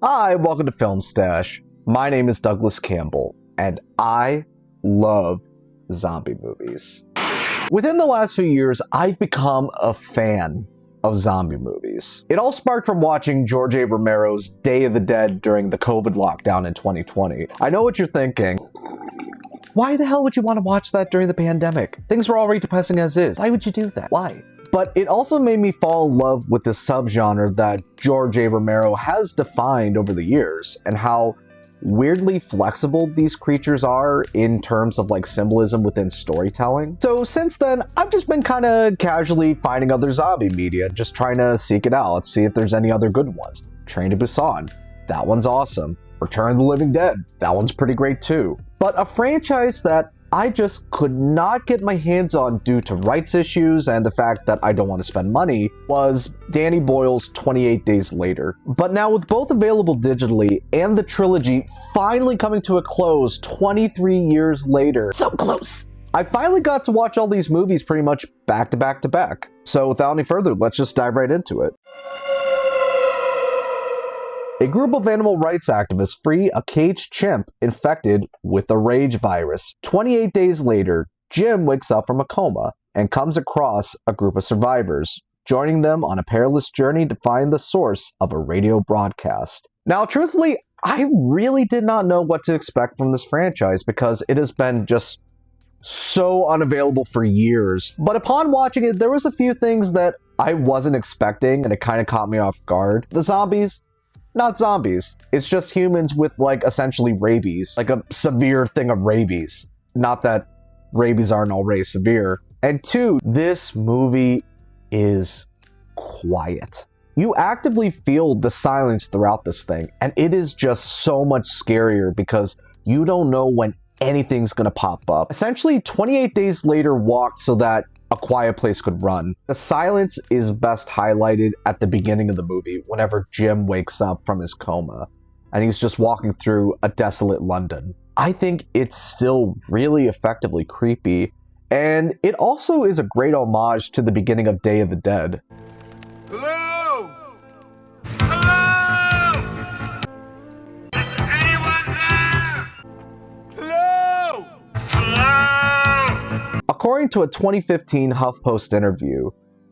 Hi, welcome to Film Stash. My name is Douglas Campbell, and I love zombie movies. Within the last few years, I've become a fan of zombie movies. It all sparked from watching George A. Romero's Day of the Dead during the COVID lockdown in 2020. I know what you're thinking. Why the hell would you want to watch that during the pandemic? Things were already depressing as is. Why would you do that? Why? But it also made me fall in love with this subgenre that George A. Romero has defined over the years, and how weirdly flexible these creatures are in terms of symbolism within storytelling. So since then, I've just been kind of casually finding other zombie media, just trying to seek it out, see if there's any other good ones. Train to Busan, that one's awesome. Return of the Living Dead, that one's pretty great too. But a franchise that I just could not get my hands on due to rights issues and the fact that I don't want to spend money was Danny Boyle's 28 Days Later. But now with both available digitally and the trilogy finally coming to a close 23 years later, so close, I finally got to watch all these movies pretty much back to back to back. So without any further, let's just dive right into it. A group of animal rights activists free a caged chimp infected with a rage virus. 28 days later, Jim wakes up from a coma and comes across a group of survivors, joining them on a perilous journey to find the source of a radio broadcast. Now, truthfully, I really did not know what to expect from this franchise because it has been just so unavailable for years. But upon watching it, there was a few things that I wasn't expecting, and it kind of caught me off guard. The zombies, not zombies. It's just humans with essentially rabies, a severe thing of rabies. Not that rabies aren't already severe. And two, this movie is quiet. You actively feel the silence throughout this thing, and it is just so much scarier because you don't know when anything's gonna pop up. Essentially, 28 Days Later walked so that A Quiet Place could run. The silence is best highlighted at the beginning of the movie whenever Jim wakes up from his coma and he's just walking through a desolate London. I think it's still really effectively creepy, and it also is a great homage to the beginning of Day of the Dead. Hello? Hello? Is anyone there? Hello? Hello? According to a 2015 HuffPost interview,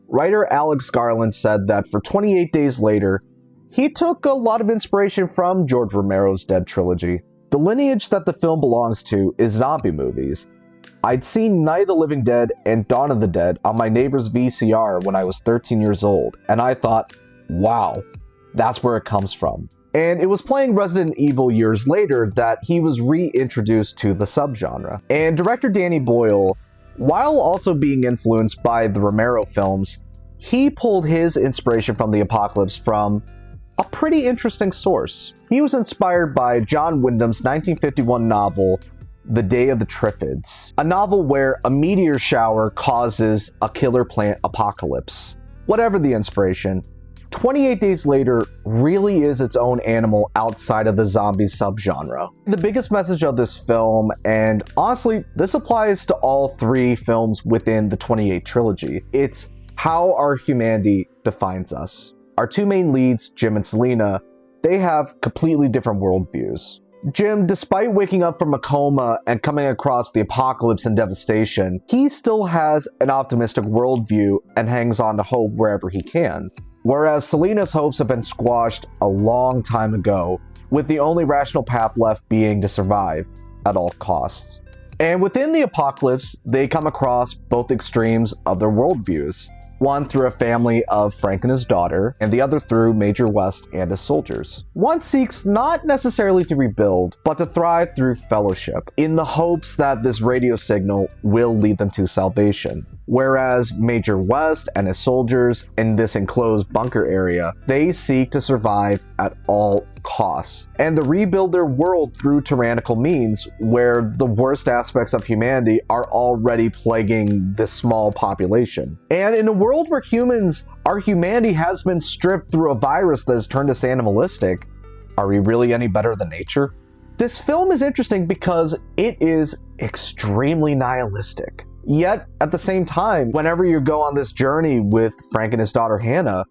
writer Alex Garland said that for 28 Days Later, he took a lot of inspiration from George Romero's Dead trilogy. The lineage that the film belongs to is zombie movies. I'd seen Night of the Living Dead and Dawn of the Dead on my neighbor's VCR when I was 13 years old, and I thought, wow, that's where it comes from. And it was playing Resident Evil years later that he was reintroduced to the subgenre. And director Danny Boyle, while also being influenced by the Romero films, he pulled his inspiration from the apocalypse from a pretty interesting source. He was inspired by John Wyndham's 1951 novel, The Day of the Triffids, a novel where a meteor shower causes a killer plant apocalypse. Whatever the inspiration, 28 Days Later really is its own animal outside of the zombie subgenre. The biggest message of this film, and honestly, this applies to all three films within the 28 trilogy, it's how our humanity defines us. Our two main leads, Jim and Selena, they have completely different worldviews. Jim, despite waking up from a coma and coming across the apocalypse and devastation, he still has an optimistic worldview and hangs on to hope wherever he can. Whereas Selena's hopes have been squashed a long time ago, with the only rational path left being to survive at all costs. And within the apocalypse, they come across both extremes of their worldviews. One through a family of Frank and his daughter, and the other through Major West and his soldiers. One seeks not necessarily to rebuild, but to thrive through fellowship, in the hopes that this radio signal will lead them to salvation. Whereas Major West and his soldiers in this enclosed bunker area, they seek to survive at all costs, and to rebuild their world through tyrannical means, where the worst aspects of humanity are already plaguing this small population. And in a world where our humanity has been stripped through a virus that has turned us animalistic, are we really any better than nature? This film is interesting because it is extremely nihilistic. Yet, at the same time, whenever you go on this journey with Frank and his daughter Hannah,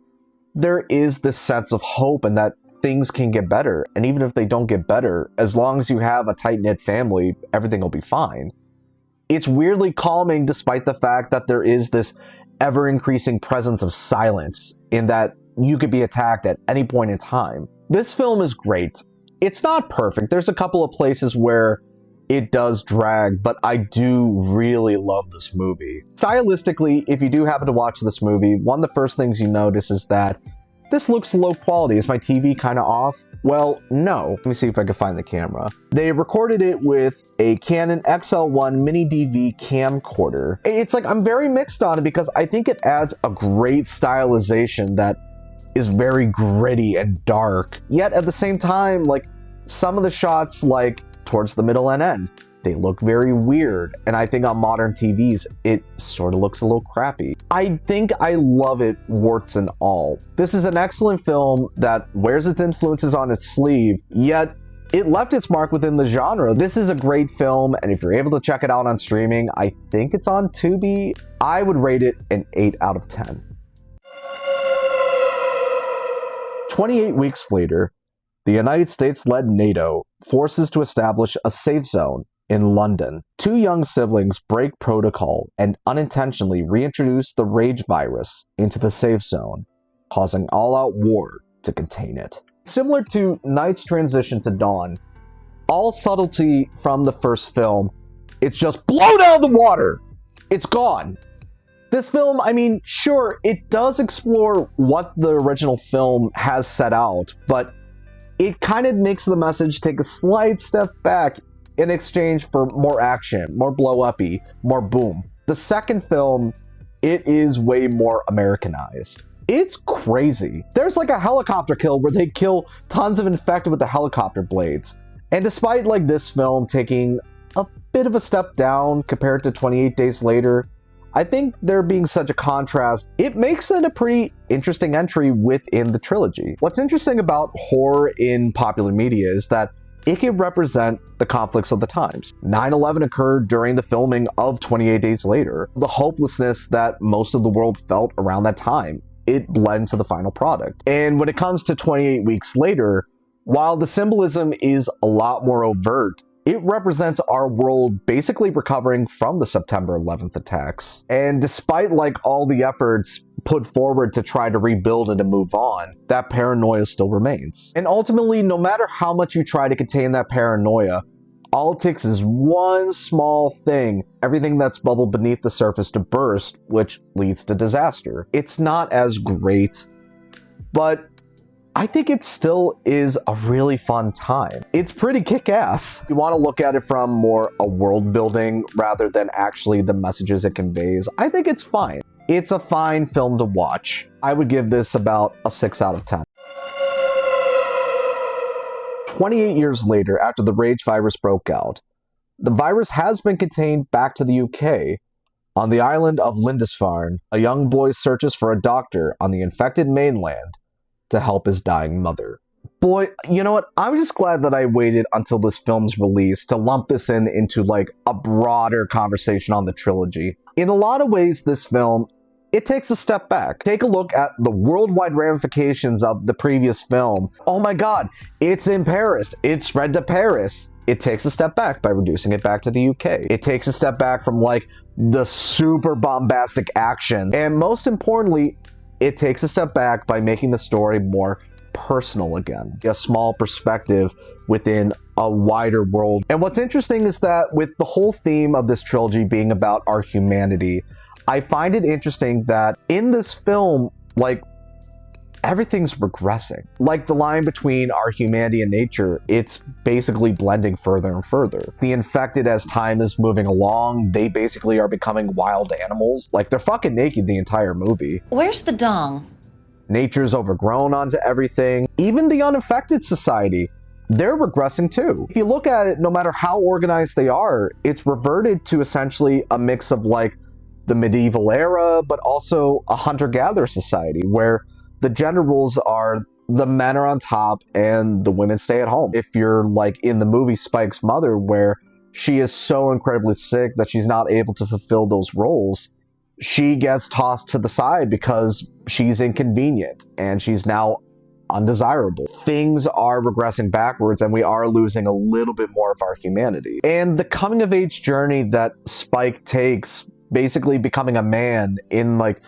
there is this sense of hope and that things can get better. And even if they don't get better, as long as you have a tight-knit family, everything will be fine. It's weirdly calming despite the fact that there is this ever-increasing presence of silence in that you could be attacked at any point in time. This film is great. It's not perfect. There's a couple of places where it does drag, but I do really love this movie. Stylistically, if you do happen to watch this movie, one of the first things you notice is that this looks low quality. Is my TV kind of off? Well, no. Let me see if I can find the camera. They recorded it with a Canon XL1 mini DV camcorder. It's like, I'm very mixed on it because I think it adds a great stylization that is very gritty and dark. Yet at the same time, like, some of the shots, like towards the middle and end, they look very weird, and I think on modern TVs, it sort of looks a little crappy. I think I love it, warts and all. This is an excellent film that wears its influences on its sleeve, yet it left its mark within the genre. This is a great film, and if you're able to check it out on streaming, I think it's on Tubi. I would rate it an 8 out of 10. 28 weeks later, the United States-led NATO forces to establish a safe zone in London. Two young siblings break protocol and unintentionally reintroduce the rage virus into the safe zone, causing all-out war to contain it. Similar to night's transition to dawn, all subtlety from the first film, it's just blown out of the water! It's gone! This film, I mean, sure, it does explore what the original film has set out, but it kind of makes the message take a slight step back in exchange for more action, more blow-uppy, more boom. The second film, it is way more Americanized. It's crazy. There's like a helicopter kill where they kill tons of infected with the helicopter blades. And despite like this film taking a bit of a step down compared to 28 Days Later, I think there being such a contrast, it makes it a pretty interesting entry within the trilogy. What's interesting about horror in popular media is that it can represent the conflicts of the times. 9/11 occurred during the filming of 28 Days Later. The hopelessness that most of the world felt around that time, it bled into the final product. And when it comes to 28 Weeks Later, while the symbolism is a lot more overt, it represents our world basically recovering from the September 11th attacks. And despite like all the efforts put forward to try to rebuild and to move on, that paranoia still remains. And ultimately, no matter how much you try to contain that paranoia, all it takes is one small thing, everything that's bubbled beneath the surface to burst, which leads to disaster. It's not as great, but I think it still is a really fun time. It's pretty kick-ass. You want to look at it from more a world building rather than actually the messages it conveys. I think it's fine. It's a fine film to watch. I would give this about a 6 out of 10. 28 years later, after the rage virus broke out, the virus has been contained back to the UK. On the island of Lindisfarne, a young boy searches for a doctor on the infected mainland to help his dying mother. Boy, you know what? I'm just glad that I waited until this film's release to lump this into like a broader conversation on the trilogy. In a lot of ways, this film, it takes a step back. Take a look at the worldwide ramifications of the previous film. Oh my god, it's in Paris. It spread to Paris. It takes a step back by reducing it back to the UK. It takes a step back from like the super bombastic action. And most importantly, it takes a step back by making the story more personal again. A small perspective within a wider world. And what's interesting is that with the whole theme of this trilogy being about our humanity, I find it interesting that in this film, like, everything's regressing. Like the line between our humanity and nature, it's basically blending further and further. The infected, as time is moving along, they basically are becoming wild animals. Like, they're fucking naked the entire movie. Where's the dong? Nature's overgrown onto everything. Even the unaffected society, they're regressing too. If you look at it, no matter how organized they are, it's reverted to essentially a mix of like the medieval era, but also a hunter-gatherer society where the gender roles are the men are on top and the women stay at home. If you're like in the movie Spike's mother, where she is so incredibly sick that she's not able to fulfill those roles, she gets tossed to the side because she's inconvenient and she's now undesirable. Things are regressing backwards and we are losing a little bit more of our humanity. And the coming of age journey that Spike takes, basically becoming a man in like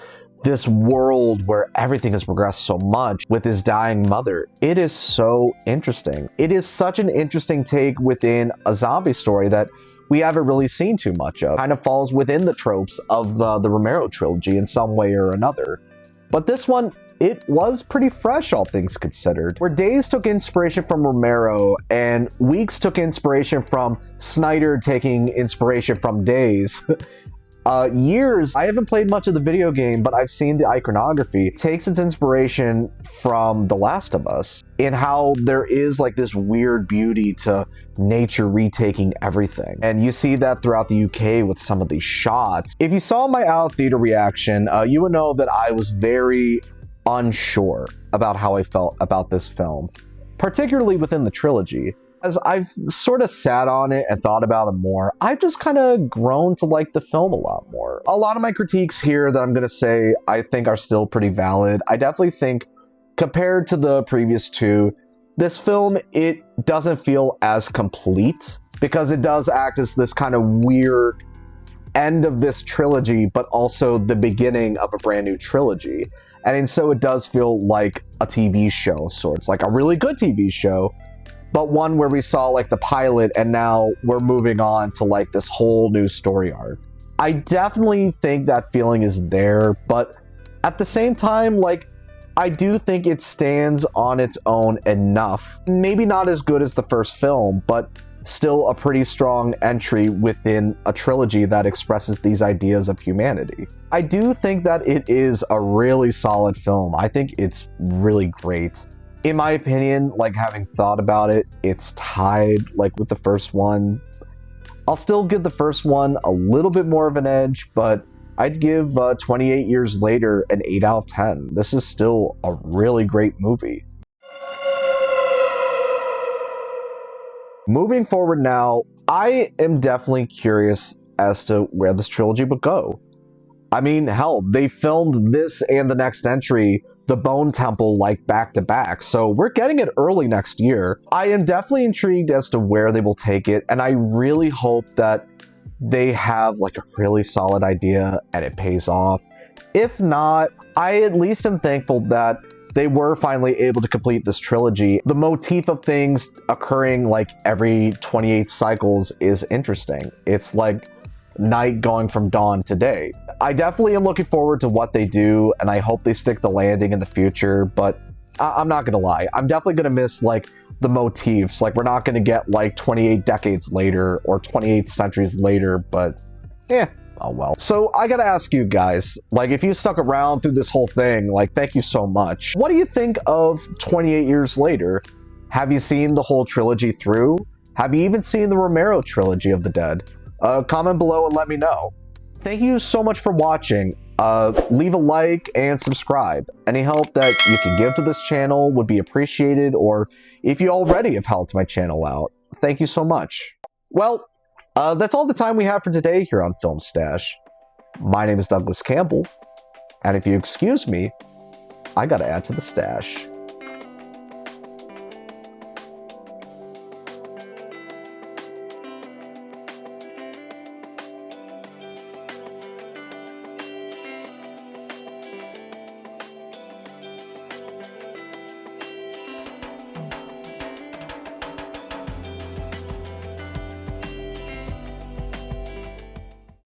this world where everything has progressed so much with his dying mother, it is so interesting. It is such an interesting take within a zombie story that we haven't really seen too much of. Kind of falls within the tropes of the Romero trilogy in some way or another. But this one, it was pretty fresh, all things considered. Where Days took inspiration from Romero and Weeks took inspiration from Snyder taking inspiration from Days. Years, I haven't played much of the video game, but I've seen the iconography. It takes its inspiration from The Last of Us in how there is like this weird beauty to nature retaking everything. And you see that throughout the UK with some of these shots. If you saw my out of theater reaction, you would know that I was very unsure about how I felt about this film, particularly within the trilogy. As I've sort of sat on it and thought about it more, I've just kind of grown to like the film a lot more. A lot of my critiques here that I'm going to say I think are still pretty valid. I definitely think compared to the previous two, this film, it doesn't feel as complete because it does act as this kind of weird end of this trilogy, but also the beginning of a brand new trilogy. And so it does feel like a TV show of sorts, like a really good TV show, but one where we saw like the pilot and now we're moving on to like this whole new story arc. I definitely think that feeling is there, but at the same time, like, I do think it stands on its own enough. Maybe not as good as the first film, but still a pretty strong entry within a trilogy that expresses these ideas of humanity. I do think that it is a really solid film. I think it's really great. In my opinion, like having thought about it, it's tied like with the first one. I'll still give the first one a little bit more of an edge, but I'd give 28 Years Later an 8 out of 10. This is still a really great movie. Moving forward now, I am definitely curious as to where this trilogy would go. I mean, hell, they filmed this and the next entry, The Bone Temple, like back to back, so we're getting it early next year. I am definitely intrigued as to where they will take it, and I really hope that they have like a really solid idea and it pays off. If not, I at least am thankful that they were finally able to complete this trilogy. The motif of things occurring like every 28 cycles is interesting. It's like night going from dawn to day. I definitely am looking forward to what they do, and I hope they stick the landing in the future, but I'm not gonna lie. I'm definitely gonna miss like the motifs. Like, we're not gonna get like 28 decades later or 28 centuries later, but oh well. So I gotta ask you guys, like, if you stuck around through this whole thing, like, thank you so much. What do you think of 28 Years Later? Have you seen the whole trilogy through? Have you even seen the Romero trilogy of the dead? Comment below and let me know. Thank you so much for watching. Leave a like and subscribe. Any help that you can give to this channel would be appreciated, or if you already have helped my channel out, thank you so much. Well, that's all the time we have for today here on Film Stash. My name is Douglas Campbell, and if you excuse me, I gotta add to the stash.